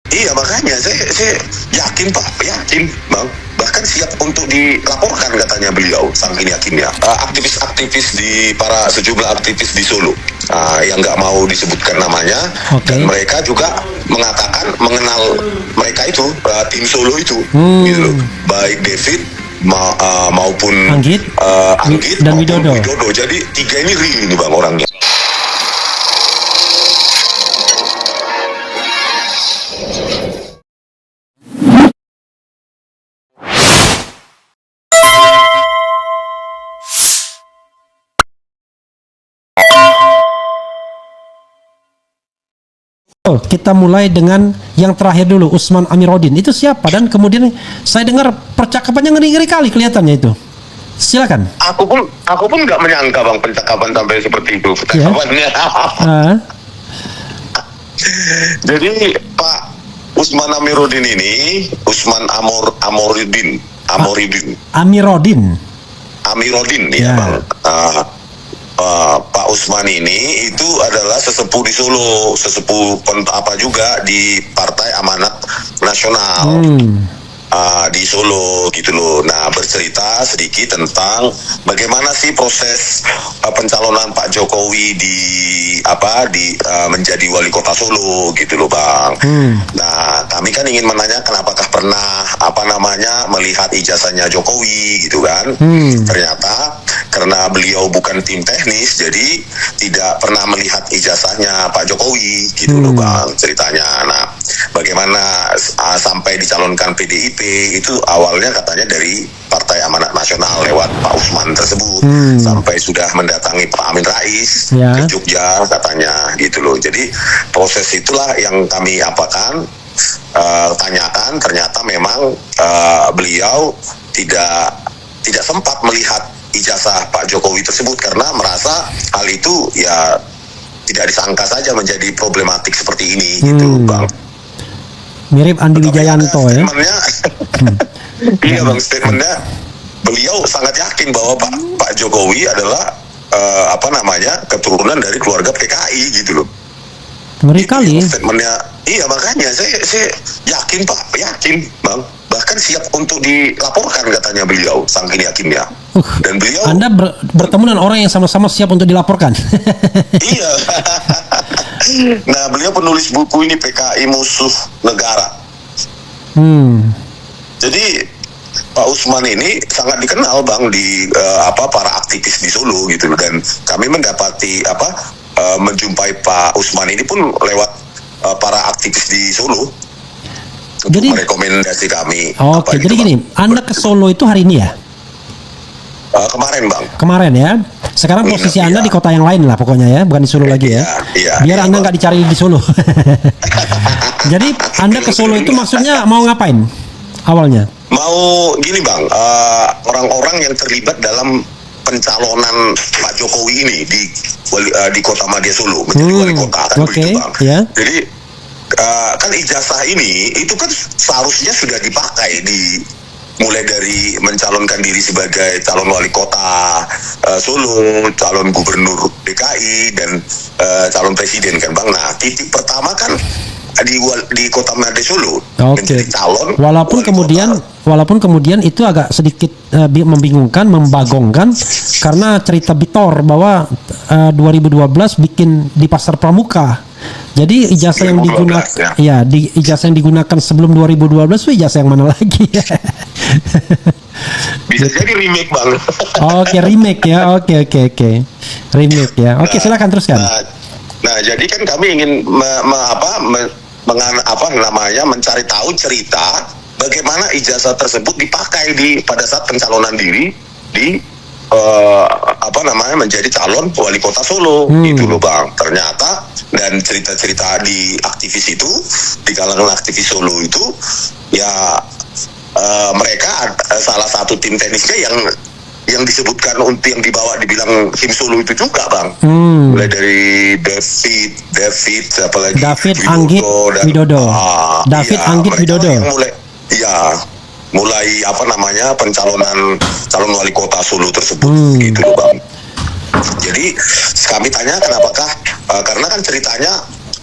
Iya, makanya saya yakin Pak, yakin Bang. Bahkan siap untuk dilaporkan katanya beliau, saking yakinnya. Aktivis-aktivis sejumlah aktivis di Solo, yang nggak mau disebutkan namanya, dan mereka juga mengatakan mengenal mereka itu, tim Solo itu, gitu loh. Baik David maupun Anggit dan maupun Widodo. Jadi tiga ini real ini Bang orangnya. Kita mulai dengan yang terakhir dulu, Usman Amiruddin. Itu siapa? Dan kemudian saya dengar percakapannya ngeri-ngeri kali kelihatannya itu. Silakan. Aku pun nggak menyangka Bang percakapan sampai seperti itu percakapannya. Jadi Pak Usman Amiruddin ini, Usman Amiruddin ya Bang. Pak Usman ini itu adalah sesepuh di Solo, sesepuh juga di Partai Amanat Nasional di Solo gitu loh. Nah, bercerita sedikit tentang bagaimana sih proses pencalonan Pak Jokowi menjadi wali kota Solo gitu loh Bang. Nah, kami kan ingin menanyakan apakah pernah melihat ijazahnya Jokowi gitu kan. Ternyata karena beliau bukan tim teknis, jadi tidak pernah melihat ijazahnya Pak Jokowi gitu loh Bang ceritanya. Nah, bagaimana sampai dicalonkan PDIP itu awalnya katanya dari Partai Amanat Nasional lewat Pak Usman tersebut, sampai sudah mendatangi Pak Amin Rais ke Jogja katanya gitu loh. Jadi proses itulah yang kami tanyakan. Ternyata memang beliau tidak sempat melihat ijazah Pak Jokowi tersebut karena merasa hal itu ya tidak disangka saja menjadi problematik seperti ini gitu Bang. Mirip Andi Wijayanto ya. Iya Bang, statementnya beliau sangat yakin bahwa Pak Jokowi adalah keturunan dari keluarga PKI gitu loh. Ngeri kali. Statementnya, iya makanya saya yakin Pak, yakin Bang. Bahkan siap untuk dilaporkan katanya beliau, saking yakinnya. Dan beliau. Anda bertemu dengan orang yang sama-sama siap untuk dilaporkan. Iya. Nah, beliau penulis buku ini PKI Musuh Negara. Jadi Pak Usman ini sangat dikenal Bang di para aktivis di Solo gitu, dan kami mendapati menjumpai Pak Usman ini pun lewat para aktivis di Solo. Jadi merekomendasi kami. Oke, jadi gini, Anda ke Solo itu hari ini ya? Kemarin Bang. Kemarin ya. Sekarang posisi Anda di kota yang lain lah pokoknya ya, bukan di Solo lagi ya. Biar Anda nggak dicari di Solo. Jadi Anda ke Solo itu maksudnya mau ngapain awalnya? Mau gini Bang, orang-orang yang terlibat dalam pencalonan Pak Jokowi ini di Kota Madya Solo menjadi wali kota kan begitu Bang. Jadi kan ijazah ini itu kan seharusnya sudah dipakai mulai dari mencalonkan diri sebagai calon wali kota Solo, calon gubernur DKI, dan calon presiden kan Bang. Nah, titik pertama kan di Kota Madya Solo menjadi calon. Walaupun kemudian itu agak sedikit membingungkan, membagongkan karena cerita Bitor bahwa 2012 bikin di Pasar Pramuka. Jadi ijazah yang digunakan ijazah yang digunakan sebelum 2012 itu ijazah yang mana lagi? Bisa jadi remake Bang. Oke, remake ya. Oke. Remake ya. Oke, silakan teruskan. Nah, jadi kan kami ingin mencari tahu cerita bagaimana ijazah tersebut dipakai pada saat pencalonan diri di menjadi calon wali kota Solo gitu loh Bang. Ternyata dan cerita-cerita di aktivis itu, di kalangan aktivis Solo itu ya mereka salah satu tim teknisnya yang disebutkan untuk yang dibilang tim Solo itu juga Bang. Mulai dari David apalagi David Anggit Widodo. Widodo. Mulai pencalonan calon wali kota Solo tersebut gitu loh Bang. Jadi kami tanyakan apakah karena kan ceritanya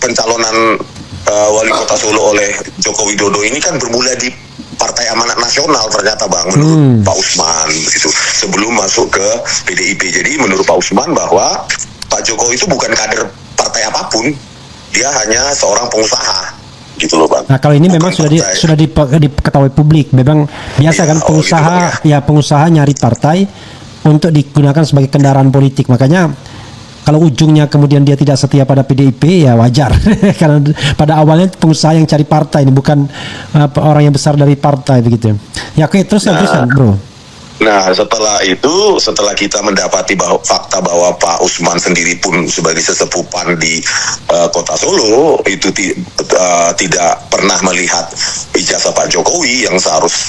pencalonan wali kota Solo oleh Joko Widodo ini kan bermula di Partai Amanat Nasional ternyata Bang, menurut Pak Usman begitu, sebelum masuk ke PDIP. Jadi menurut Pak Usman bahwa Pak Jokowi itu bukan kader partai apapun, dia hanya seorang pengusaha gitu loh Bang. Nah kalau ini memang sudah diketahui publik, memang biasa kan pengusaha gitu, ya pengusaha nyari partai untuk digunakan sebagai kendaraan politik. Makanya kalau ujungnya kemudian dia tidak setia pada PDIP, ya wajar. Karena pada awalnya pengusaha yang cari partai, ini bukan orang yang besar dari partai begitu. Ya oke, teruskan bro. Nah setelah kita mendapati fakta bahwa Pak Usman sendiri pun sebagai sesepupan di kota Solo itu tidak pernah melihat ijazah Pak Jokowi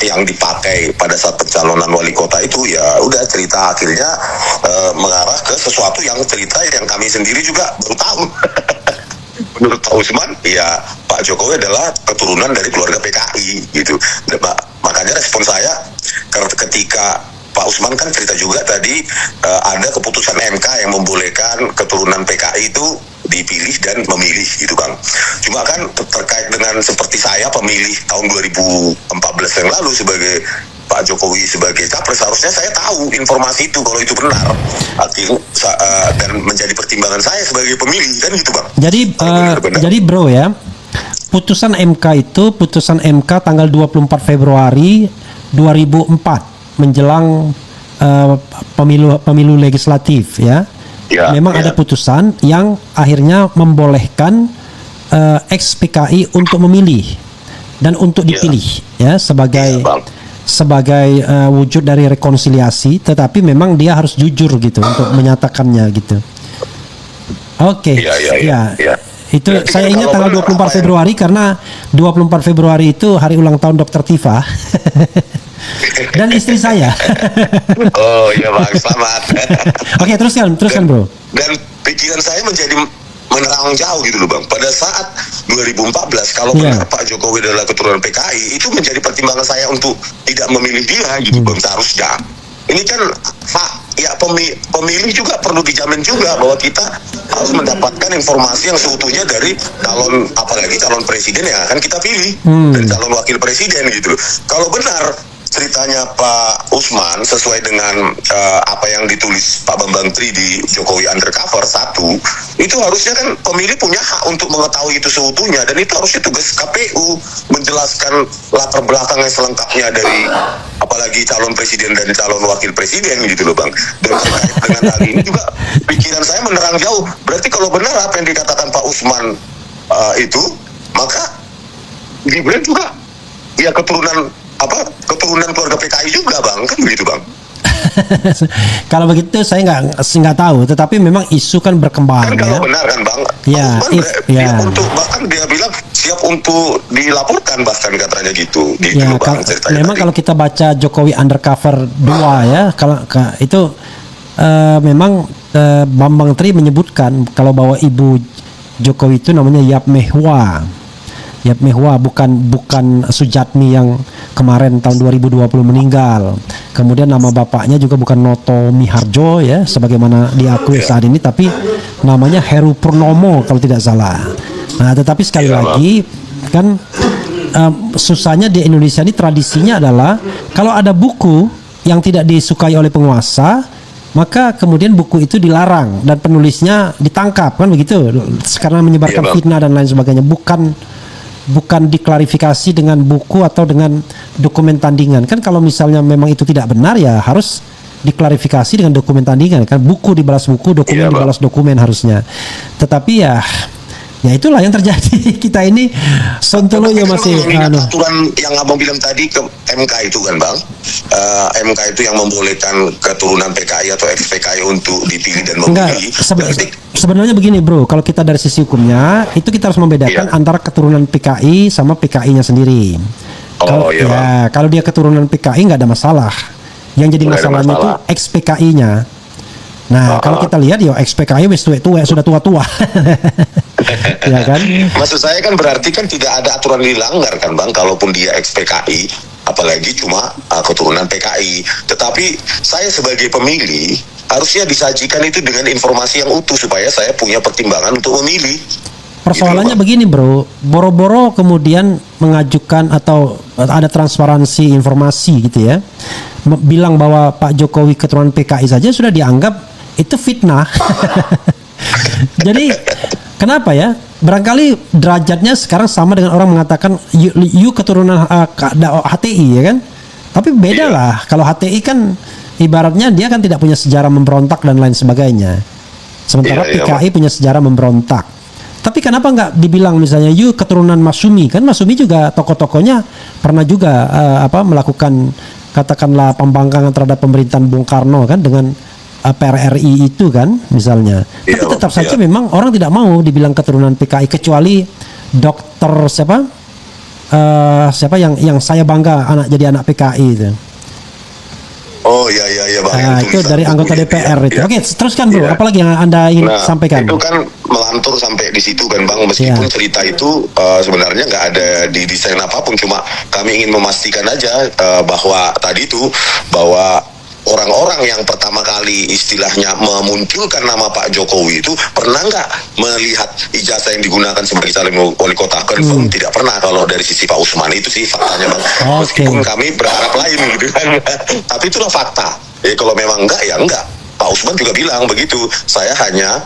yang dipakai pada saat pencalonan wali kota itu, ya udah cerita akhirnya mengarah ke sesuatu yang kami sendiri juga baru tahu. Menurut Pak Usman, ya Pak Jokowi adalah keturunan dari keluarga PKI gitu. Makanya respon saya ketika Pak Usman kan cerita juga tadi ada keputusan MK yang membolehkan keturunan PKI itu dipilih dan memilih gitu Bang. Cuma kan terkait dengan seperti saya pemilih tahun 2014 yang lalu sebagai Pak Jokowi sebagai capres, harusnya saya tahu informasi itu kalau itu benar, dan menjadi pertimbangan saya sebagai pemilih kan gitu Bang. Jadi bro ya, putusan MK tanggal 24 Februari 2004 menjelang pemilu legislatif ya. Memang ada putusan yang akhirnya membolehkan ex PKI untuk memilih dan untuk dipilih ya sebagai wujud dari rekonsiliasi, tetapi memang dia harus jujur gitu untuk menyatakannya gitu. Oke. Itu berarti saya ingat tanggal 24 Februari karena 24 Februari itu hari ulang tahun Dr. Tifa. Dan istri saya. Oh iya Bang, selamat. Oke, teruskan bro. Dan pikiran saya menjadi menerang jauh gitu loh Bang. Pada saat 2014 kalau benar Pak Jokowi adalah keturunan PKI, itu menjadi pertimbangan saya untuk tidak memilih dia gitu Bang, seharusnya. Ini kan pemilih juga perlu dijamin juga bahwa kita harus mendapatkan informasi yang seutuhnya dari apalagi calon presiden yang akan kita pilih dan calon wakil presiden gitu loh. Kalau benar ceritanya Pak Usman sesuai dengan apa yang ditulis Pak Bambang Tri di Jokowi Undercover 1, itu harusnya kan pemilih punya hak untuk mengetahui itu seutuhnya, dan itu harusnya tugas KPU menjelaskan latar belakangnya selengkapnya dari apalagi calon presiden dan calon wakil presiden gitu loh Bang. Dan terkait dengan hal ini juga pikiran saya menerang jauh. Berarti kalau benar apa yang dikatakan Pak Usman itu, maka Gibran juga ya keturunan keluarga PKI juga Bang, kan begitu Bang. Kalau begitu saya nggak tahu, tetapi memang isu kan berkembang kan kalau benar kan Bang. Ya, bahkan dia bilang siap untuk dilaporkan bahkan katanya gitu ya, Bang, memang tadi. Kalau kita baca Jokowi Undercover 2 ya, kalau itu memang Bambang Tri menyebutkan kalau bahwa ibu Jokowi itu namanya Yap Mehwa, bukan Sujatmi yang kemarin tahun 2020 meninggal. Kemudian nama bapaknya juga bukan Noto Miharjo ya, sebagaimana diakui saat ini, tapi namanya Heru Purnomo kalau tidak salah. Nah, tetapi sekali lagi kan susahnya di Indonesia ini tradisinya adalah kalau ada buku yang tidak disukai oleh penguasa, maka kemudian buku itu dilarang dan penulisnya ditangkap kan begitu, karena menyebarkan fitnah dan lain sebagainya. Bukan diklarifikasi dengan buku atau dengan dokumen tandingan. Kan kalau misalnya memang itu tidak benar, ya harus diklarifikasi dengan dokumen tandingan. Kan buku dibalas buku, dokumen dibalas dokumen harusnya. Tetapi ya itulah yang terjadi. Kita ini sontolo ya masih aturan yang Abang bilang tadi ke MK itu kan Bang. MK itu yang membolehkan keturunan PKI atau ex PKI untuk dipilih dan memilih. Sebenarnya begini bro, kalau kita dari sisi hukumnya itu kita harus membedakan antara keturunan PKI sama PKI-nya sendiri. Kalau dia keturunan PKI nggak ada masalah. Yang jadi masalahnya itu ex PKI-nya. Nah, kalau kita lihat ya ex PKI sudah tua-tua. Ya kan? Maksud saya kan berarti kan tidak ada aturan dilanggar kan Bang, kalaupun dia ex PKI, apalagi cuma keturunan PKI. Tetapi saya sebagai pemilih harusnya disajikan itu dengan informasi yang utuh supaya saya punya pertimbangan untuk memilih. persoalannya Gitu, Bang. begini bro, boro-boro kemudian mengajukan atau ada transparansi informasi gitu ya, bilang bahwa Pak Jokowi keturunan PKI saja sudah dianggap itu fitnah. Jadi kenapa ya? Barangkali derajatnya sekarang sama dengan orang mengatakan you keturunan HTI ya kan? Tapi beda lah. Kalau HTI kan ibaratnya dia kan tidak punya sejarah memberontak dan lain sebagainya. Sementara PKI punya sejarah memberontak. Tapi kenapa nggak dibilang misalnya you keturunan Masyumi? Kan Masyumi juga tokoh-tokohnya pernah juga melakukan katakanlah pembangkangan terhadap pemerintahan Bung Karno kan dengan PRRI itu kan misalnya. Tapi tetap saja memang orang tidak mau dibilang keturunan PKI kecuali dokter siapa yang saya bangga jadi anak PKI itu. Oh iya Bang. Nah, itu dari anggota DPR itu. Oke, teruskan bro. Apalagi yang Anda ingin sampaikan? Itu kan melantur sampai di situ kan Bang. Meskipun cerita itu sebenarnya nggak ada di desain apapun, cuma kami ingin memastikan aja bahwa tadi itu bahwa orang-orang yang pertama kali istilahnya memunculkan nama Pak Jokowi itu pernah nggak melihat ijazah yang digunakan sebagai calon wali kota? Confirm tidak pernah kalau dari sisi Pak Usman, itu sih faktanya Bang. Meskipun kami berharap lain gitu kan. Tapi itulah fakta. Kalau memang enggak ya enggak. Pak Usman juga bilang begitu. Saya hanya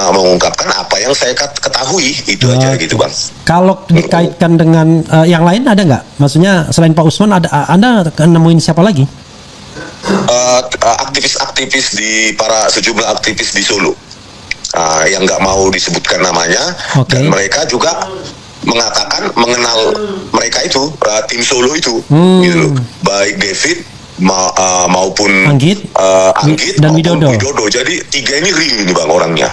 mengungkapkan apa yang saya ketahui, itu aja gitu Bang. Kalau dikaitkan dengan yang lain ada nggak? Maksudnya selain Pak Usman Anda nemuin siapa lagi? Aktivis-aktivis para sejumlah aktivis di Solo yang nggak mau disebutkan namanya, dan mereka juga mengatakan mengenal mereka itu tim Solo itu, gitu. Baik David maupun Anggit Anggit dan maupun Widodo. Jadi 3 ini real nih Bang orangnya.